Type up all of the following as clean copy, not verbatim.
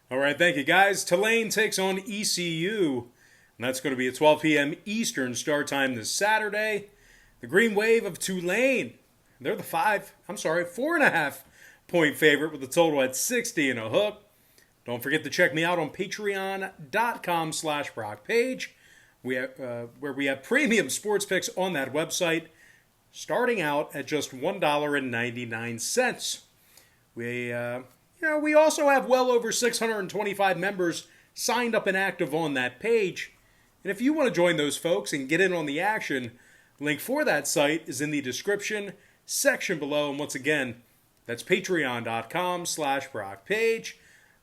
All right, thank you, guys. Tulane takes on ECU, and that's going to be at 12 p.m. Eastern start time this Saturday. The Green Wave of Tulane, they're the 4.5 point favorite with a total at 60 and a hook. Don't forget to check me out on patreon.com/BrockPage, where we have premium sports picks on that website, starting out at just $1.99. We also have well over 625 members signed up and active on that page. And if you want to join those folks and get in on the action, link for that site is in the description section below. And once again, that's patreon.com/BrockPage.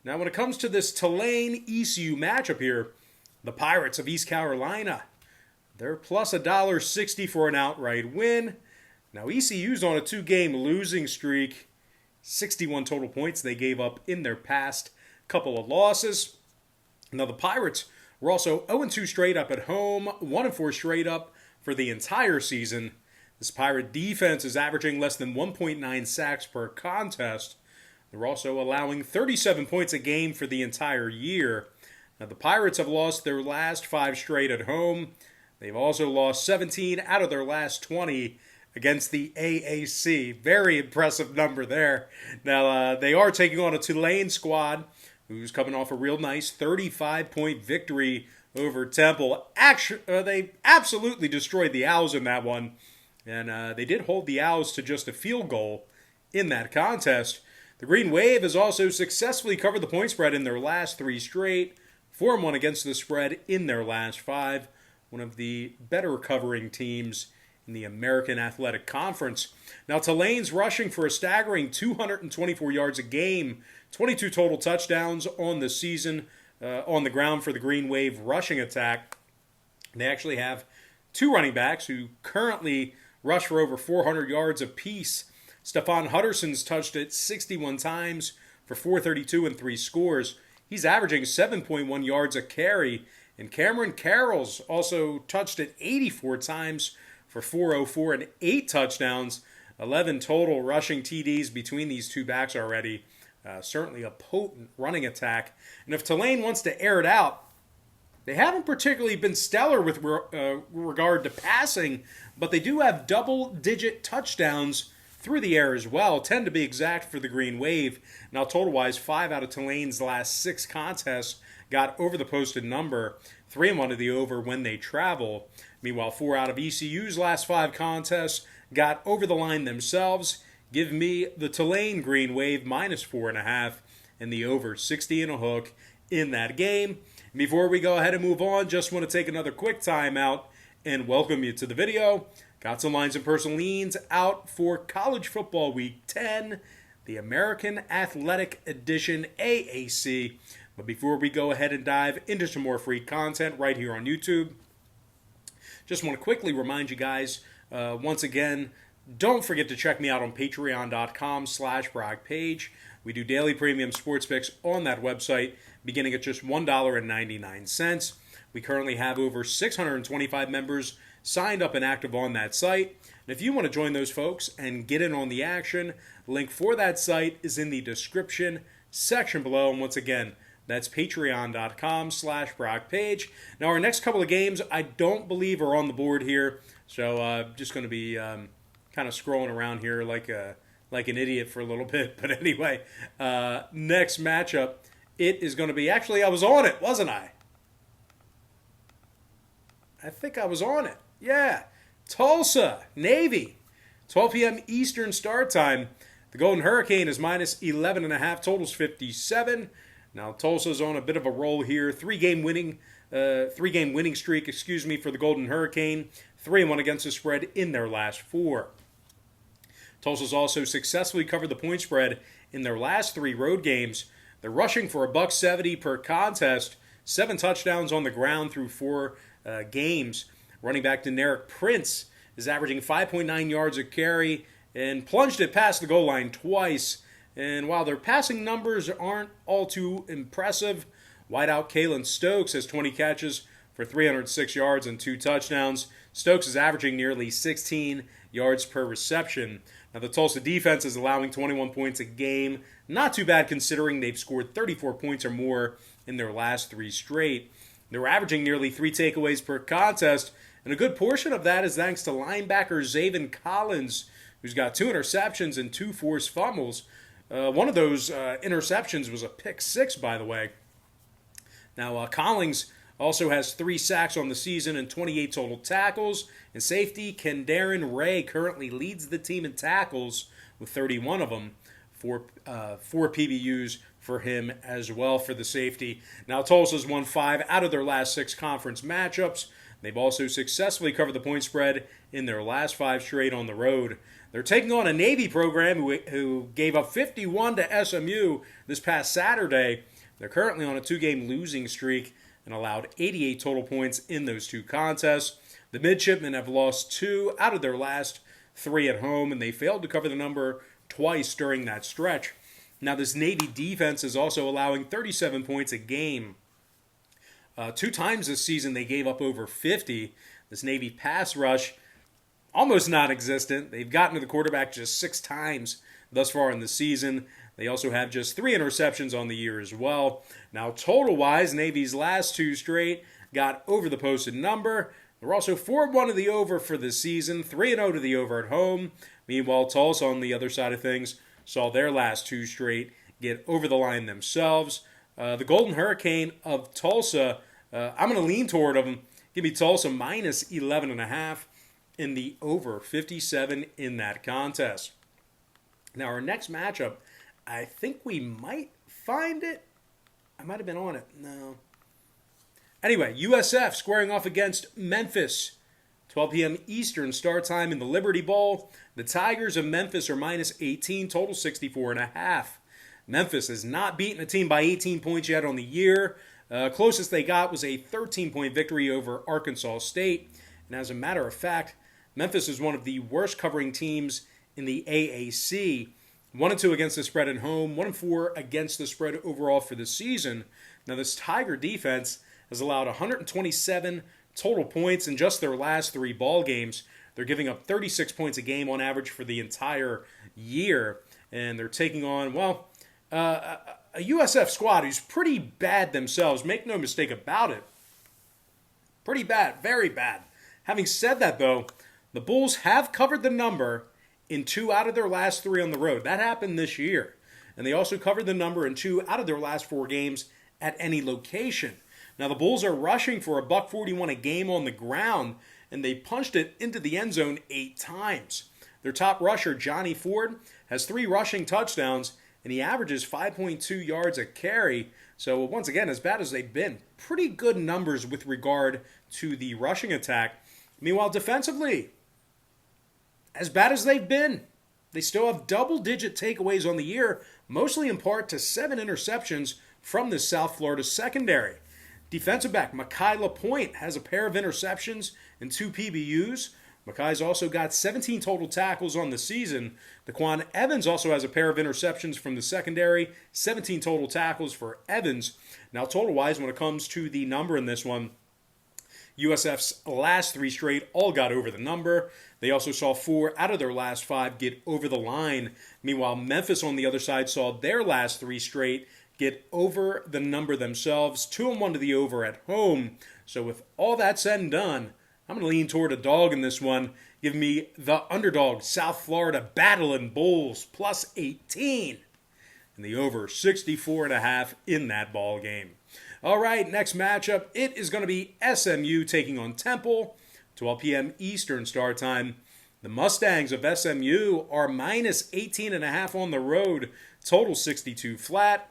Now, when it comes to this Tulane-ECU matchup here, the Pirates of East Carolina, they're plus $1.60 for an outright win. Now, ECU's on a 2-game losing streak. 61 total points they gave up in their past couple of losses. Now, the Pirates were also 0-2 straight up at home, 1-4 straight up for the entire season. This Pirate defense is averaging less than 1.9 sacks per contest. They're also allowing 37 points a game for the entire year. Now, the Pirates have lost their last 5 straight at home. They've also lost 17 out of their last 20 against the AAC. Very impressive number there. Now, they are taking on a Tulane squad who's coming off a real nice 35-point victory over Temple. They absolutely destroyed the Owls in that one. And they did hold the Owls to just a field goal in that contest. The Green Wave has also successfully covered the point spread in their last 3 straight. 4-1 against the spread in their last 5. One of the better covering teams in the American Athletic Conference. Now, Tulane's rushing for a staggering 224 yards a game, 22 total touchdowns on the season on the ground for the Green Wave rushing attack. They actually have 2 running backs who currently rush for over 400 yards apiece. Stephon Hutterson's touched it 61 times for 432 and 3 scores. He's averaging 7.1 yards a carry. And Cameron Carroll's also touched it 84 times for 404 and 8 touchdowns. 11 total rushing TDs between these two backs already. Certainly a potent running attack. And if Tulane wants to air it out, they haven't particularly been stellar with regard to passing, but they do have double-digit touchdowns through the air as well, 10 to be exact for the Green Wave. Now, total-wise, 5 out of Tulane's last 6 contests got over the posted number, 3-1 to the over when they travel. Meanwhile, 4 out of ECU's last 5 contests got over the line themselves. Give me the Tulane Green Wave minus 4.5 and the over 60 and a hook in that game. Before we go ahead and move on, just want to take another quick time out and welcome you to the video. Got some lines and personal leans out for College Football Week 10, the American Athletic Edition AAC. But before we go ahead and dive into some more free content right here on YouTube, just want to quickly remind you guys, once again, don't forget to check me out on patreon.com/BrockPage. We do daily premium sports picks on that website, beginning at just $1.99. We currently have over 625 members signed up and active on that site. And if you want to join those folks and get in on the action, link for that site is in the description section below. And once again, that's patreon.com/BrockPage. Now, our next couple of games, I don't believe are on the board here. So just going to be kind of scrolling around here like an idiot for a little bit. But anyway, next matchup, it is going to be, actually, I was on it, wasn't I? I think I was on it. Yeah. Tulsa, Navy, 12 p.m. Eastern start time. The Golden Hurricane is minus 11.5, totals 57. Now, Tulsa's on a bit of a roll here. Three-game winning streak, for the Golden Hurricane. 3-1 against the spread in their last 4. Tulsa's also successfully covered the point spread in their last 3 road games. They're rushing for $170 per contest, 7 touchdowns on the ground through 4 games. Running back Deneric Prince is averaging 5.9 yards a carry and plunged it past the goal line twice. And while their passing numbers aren't all too impressive, wideout Kalen Stokes has 20 catches for 306 yards and 2 touchdowns. Stokes is averaging nearly 16 yards per reception. Now, the Tulsa defense is allowing 21 points a game. Not too bad considering they've scored 34 points or more in their last 3 straight. They're averaging nearly 3 takeaways per contest, and a good portion of that is thanks to linebacker Zaven Collins, who's got 2 interceptions and 2 forced fumbles. One of those interceptions was a pick 6, by the way. Now, Collins also has 3 sacks on the season and 28 total tackles. And safety Kendaren Ray currently leads the team in tackles with 31 of them. 4 PBUs for him as well for the safety. Now, Tulsa's won 5 out of their last 6 conference matchups. They've also successfully covered the point spread in their last 5 straight on the road. They're taking on a Navy program who gave up 51 to SMU this past Saturday. They're currently on a 2-game losing streak and allowed 88 total points in those 2 contests. The Midshipmen have lost 2 out of their last 3 at home, and they failed to cover the number twice during that stretch. Now, this Navy defense is also allowing 37 points a game. 2 times this season, they gave up over 50. This Navy pass rush, almost non-existent. They've gotten to the quarterback just 6 times thus far in the season. They also have just 3 interceptions on the year as well. Now, total-wise, Navy's last 2 straight got over the posted number. They're also 4-1 to the over for the season, 3-0 to the over at home. Meanwhile, Tulsa, on the other side of things, saw their last 2 straight get over the line themselves. The Golden Hurricane of Tulsa, I'm going to lean toward them. Give me Tulsa minus 11.5 in the over 57 in that contest. Now, our next matchup, I think we might find it. I might have been on it. No. Anyway, USF squaring off against Memphis. 12 p.m. Eastern start time in the Liberty Bowl. The Tigers of Memphis are minus 18, total 64.5. Memphis has not beaten a team by 18 points yet on the year. Closest they got was a 13-point victory over Arkansas State. And as a matter of fact, Memphis is one of the worst covering teams in the AAC. 1-2 against the spread at home, 1-4 against the spread overall for the season. Now, this Tiger defense has allowed 127 total points in just their last 3 ball games. They're giving up 36 points a game on average for the entire year. And they're taking on, well, a USF squad who's pretty bad themselves. Make no mistake about it. Pretty bad, very bad. Having said that, though, the Bulls have covered the number in 2 out of their last 3 on the road. That happened this year. And they also covered the number in 2 out of their last 4 games at any location. Now, the Bulls are rushing for $141 a game on the ground, and they punched it into the end zone 8 times. Their top rusher, Johnny Ford, has 3 rushing touchdowns, and he averages 5.2 yards a carry. So, once again, as bad as they've been, pretty good numbers with regard to the rushing attack. Meanwhile, defensively, as bad as they've been, they still have double-digit takeaways on the year, mostly in part to 7 interceptions from the South Florida secondary. Defensive back Mekhi LaPointe has a pair of interceptions and 2 PBUs. Mekhi's also got 17 total tackles on the season. Daquan Evans also has a pair of interceptions from the secondary, 17 total tackles for Evans. Now, total-wise, when it comes to the number in this one, USF's last 3 straight all got over the number. They also saw 4 out of their last 5 get over the line. Meanwhile, Memphis on the other side saw their last 3 straight get over the number themselves. 2-1 to the over at home. So with all that said and done, I'm going to lean toward a dog in this one. Give me the Underdog South Florida Battling Bulls plus 18. And the over 64.5 in that ball game. All right, next matchup, it is going to be SMU taking on Temple. 12 p.m. Eastern start time. The Mustangs of SMU are minus 18.5 on the road. Total 62 flat.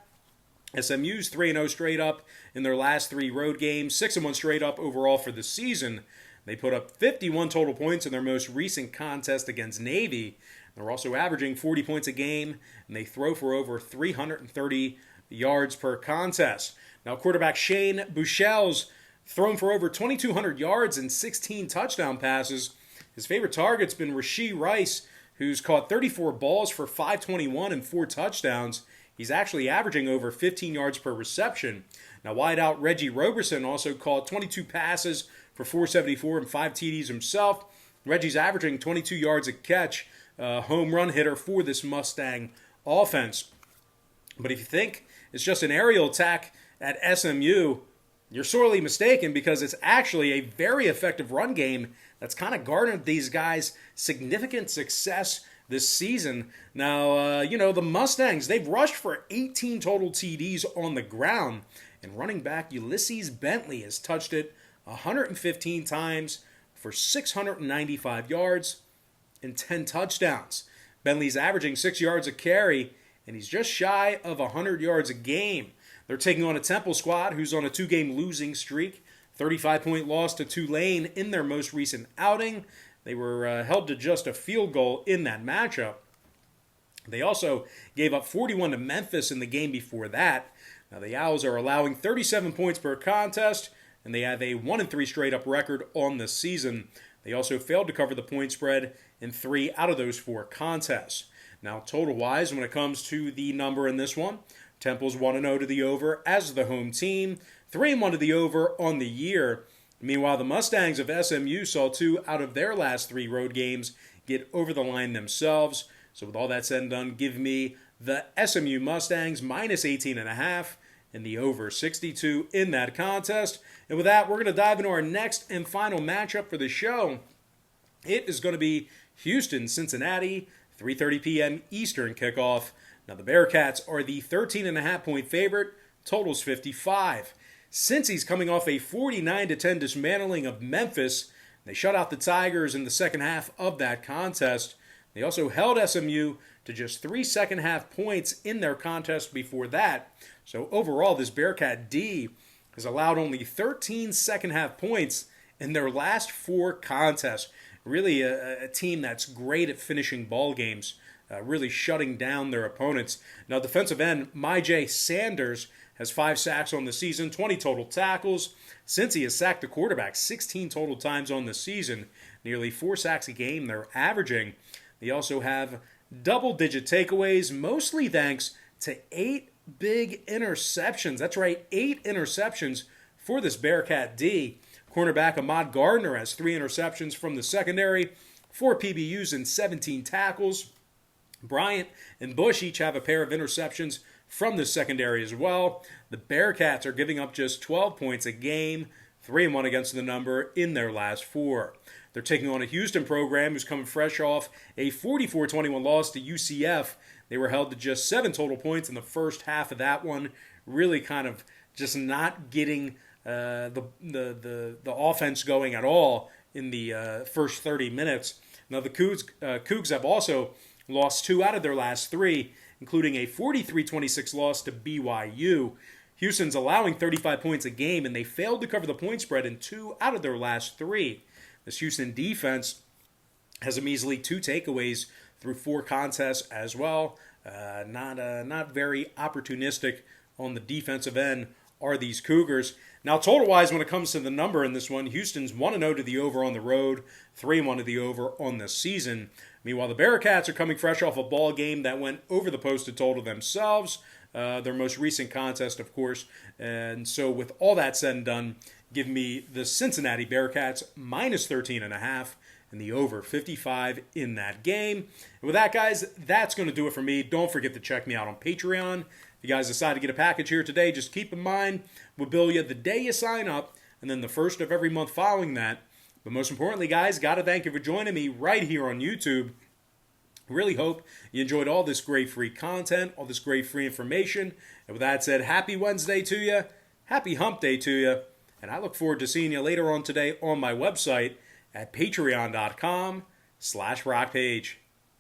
SMU's 3-0 straight up in their last 3 road games. 6-1 straight up overall for the season. They put up 51 total points in their most recent contest against Navy. They're also averaging 40 points a game, and they throw for over 330 yards per contest. Now, quarterback Shane Buechele's thrown for over 2,200 yards and 16 touchdown passes. His favorite target's been Rashee Rice, who's caught 34 balls for 521 and 4 touchdowns. He's actually averaging over 15 yards per reception. Now, wideout Reggie Roberson also caught 22 passes for 474 and 5 TDs himself. Reggie's averaging 22 yards a catch. home run hitter for this Mustang offense. But if you think it's just an aerial attack at SMU, you're sorely mistaken, because it's actually a very effective run game that's kind of garnered these guys significant success this season. Now, the Mustangs, they've rushed for 18 total TDs on the ground, and running back Ulysses Bentley has touched it 115 times for 695 yards and 10 touchdowns. Bentley's averaging 6 yards a carry, and he's just shy of 100 yards a game. They're taking on a Temple squad who's on a 2-game losing streak. 35-point loss to Tulane in their most recent outing. They were held to just a field goal in that matchup. They also gave up 41 to Memphis in the game before that. Now, the Owls are allowing 37 points per contest, and they have a 1-3 straight-up record on the season. They also failed to cover the point spread in 3 out of those 4 contests. Now, total-wise, when it comes to the number in this one, Temple's 1-0 to the over as the home team, 3-1 to the over on the year. Meanwhile, the Mustangs of SMU saw 2 out of their last 3 road games get over the line themselves. So with all that said and done, give me the SMU Mustangs minus 18.5 and the over 62 in that contest. And with that, we're going to dive into our next and final matchup for the show. It is going to be Houston-Cincinnati, 3:30 p.m. Eastern kickoff. Now, the Bearcats are the 13.5-point favorite. Total's 55. Cincy's coming off a 49-10 dismantling of Memphis. They shut out the Tigers in the second half of that contest. They also held SMU to just 3 second-half points in their contest before that. So overall, this Bearcat D has allowed only 13 second-half points in their last 4 contests. Really a team that's great at finishing ball games, really shutting down their opponents. Now, defensive end Myjai Sanders has 5 sacks on the season, 20 total tackles. Cincy has sacked the quarterback 16 total times on the season, nearly 4 sacks a game they're averaging. They also have double-digit takeaways, mostly thanks to 8 big interceptions. That's right, 8 interceptions for this Bearcat D. Cornerback Ahmad Gardner has 3 interceptions from the secondary, 4 PBUs and 17 tackles. Bryant and Bush each have a pair of interceptions from the secondary as well. The Bearcats are giving up just 12 points a game, 3-1 against the number in their last 4. They're taking on a Houston program who's coming fresh off a 44-21 loss to UCF. They were held to just 7 total points in the first half of that one, really kind of just not getting the offense going at all in the first 30 minutes. Now, the Cougs have also lost 2 out of their last 3, including a 43-26 loss to BYU. Houston's allowing 35 points a game, and they failed to cover the point spread in 2 out of their last 3. This Houston defense has a measly 2 takeaways through 4 contests as well. Not very opportunistic on the defensive end are these Cougars. Now, total-wise, when it comes to the number in this one, Houston's 1-0 to the over on the road, 3-1 to the over on the season. Meanwhile, the Bearcats are coming fresh off a ball game that went over the posted total themselves, their most recent contest, of course. And so with all that said and done, give me the Cincinnati Bearcats minus 13.5 and the over 55 in that game. And with that, guys, that's going to do it for me. Don't forget to check me out on Patreon. If you guys decide to get a package here today, just keep in mind, we'll bill you the day you sign up and then the first of every month following that. But most importantly, guys, got to thank you for joining me right here on YouTube. Really hope you enjoyed all this great free content, all this great free information. And with that said, happy Wednesday to you, happy hump day to you, and I look forward to seeing you later on today on my website at patreon.com/rockpage.